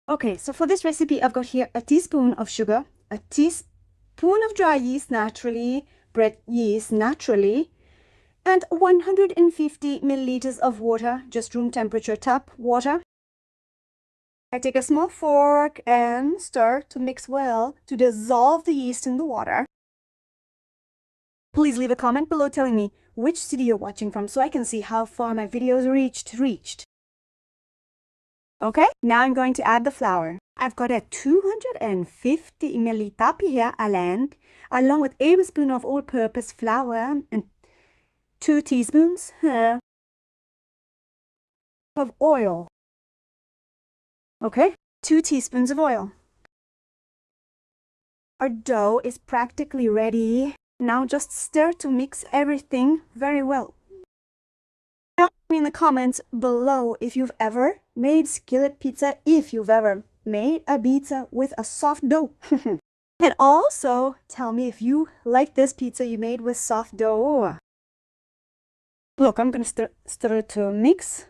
Okay, so for this recipe, I've got here a teaspoon of sugar, a teaspoon of dry yeast naturally, bread yeast naturally, and 150 milliliters of water, just room temperature tap water. I take a small fork and stir to mix well to dissolve the yeast in the water. Please leave a comment below telling me which city you're watching from so I can see how far my videos reached. Okay, now I'm going to add the flour. I've got a 250 ml tapia along with a tablespoon of all-purpose flour and 2 teaspoons of oil. Okay, 2 teaspoons of oil. Our dough is practically ready. Now just stir to mix everything very well. Tell me in the comments below if you've ever made skillet pizza, if you've ever made a pizza with a soft dough. And also tell me if you like this pizza you made with soft dough. Look, I'm gonna stir it to mix.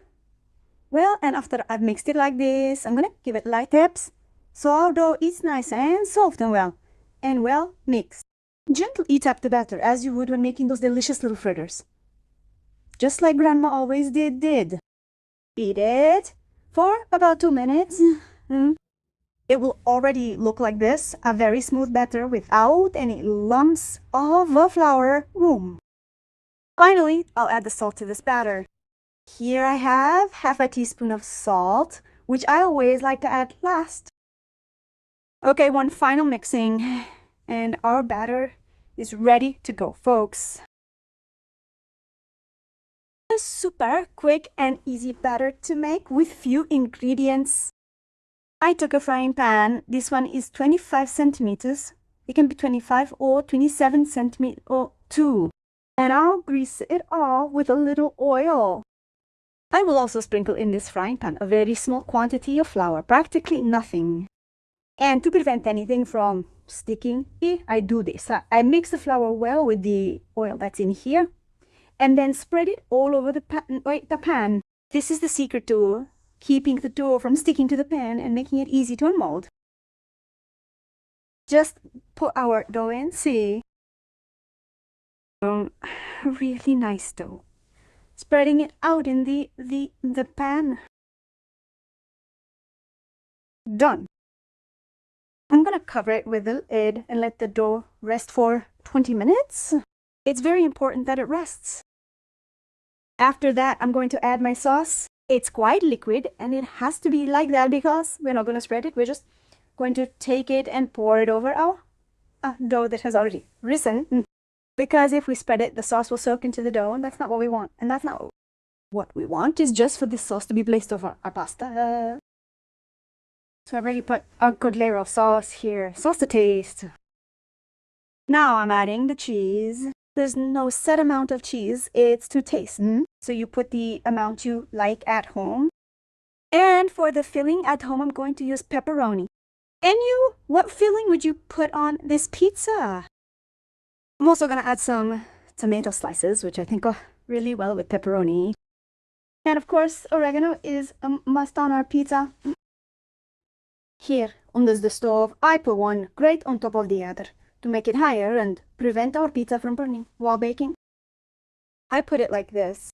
Well, and after I've mixed it like this, I'm gonna give it light taps so our dough is nice and soft and well mixed. Gently tap the batter as you would when making those delicious little fritters. Just like Grandma always did. Beat it for about 2 minutes. It will already look like this, a very smooth batter without any lumps of flour. Finally, I'll add the salt to this batter. Here I have half a teaspoon of salt, which I always like to add last. Okay, one final mixing, and our batter is ready to go, folks. A super quick and easy batter to make with few ingredients. I took a frying pan. This one is 25 centimeters. It can be 25 or 27 centimeters or 2. And I'll grease it all with a little oil. I will also sprinkle in this frying pan a very small quantity of flour, practically nothing. And to prevent anything from sticking, I do this. I mix the flour well with the oil that's in here and then spread it all over the pan. This is the secret to keeping the dough from sticking to the pan and making it easy to unmold. Just put our dough in, see? Really nice dough. Spreading it out in the pan. Done. I'm gonna cover it with a lid and let the dough rest for 20 minutes. It's very important that it rests. After that, I'm going to add my sauce. It's quite liquid and it has to be like that because we're not going to spread it. We're just going to take it and pour it over our dough that has already risen. Because if we spread it, the sauce will soak into the dough and that's not what we want. And that's not what we want is just for this sauce to be placed over our pasta. So I've already put a good layer of sauce here. Sauce to taste. Now I'm adding the cheese. There's no set amount of cheese. It's to taste. So you put the amount you like at home. And for the filling at home, I'm going to use pepperoni. And you, what filling would you put on this pizza? I'm also going to add some tomato slices, which I think go really well with pepperoni. And of course, oregano is a must on our pizza. Here, under the stove, I put one right on top of the other to make it higher and prevent our pizza from burning while baking. I put it like this.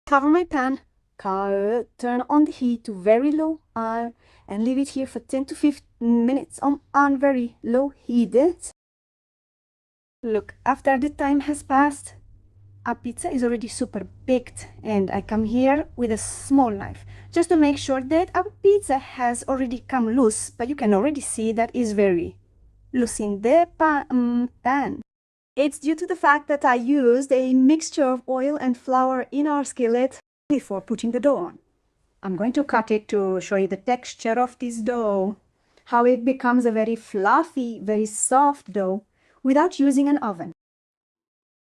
Cover my pan, turn on the heat to very low and leave it here for 10 to 15 minutes on very low heat. Look, after the time has passed, our pizza is already super baked and I come here with a small knife just to make sure that our pizza has already come loose, but you can already see that is very loose in the pan. It's due to the fact that I used a mixture of oil and flour in our skillet before putting the dough on. I'm going to cut it to show you the texture of this dough, how it becomes a very fluffy, very soft dough without using an oven.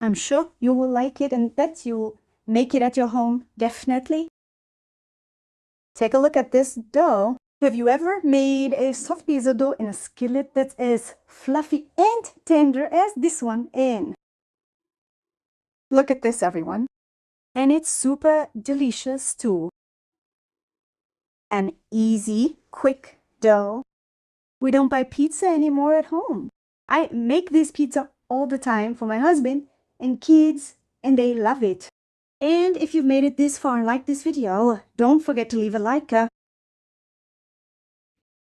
I'm sure you will like it and that you'll make it at your home, definitely. Take a look at this dough. Have you ever made a soft pizza dough in a skillet that's as fluffy and tender as this one? And look at this, everyone. And it's super delicious too. an easy, quick dough. We don't buy pizza anymore at home. I make this pizza all the time for my husband and kids, and they love it. And if you've made it this far and liked this video, don't forget to leave a like.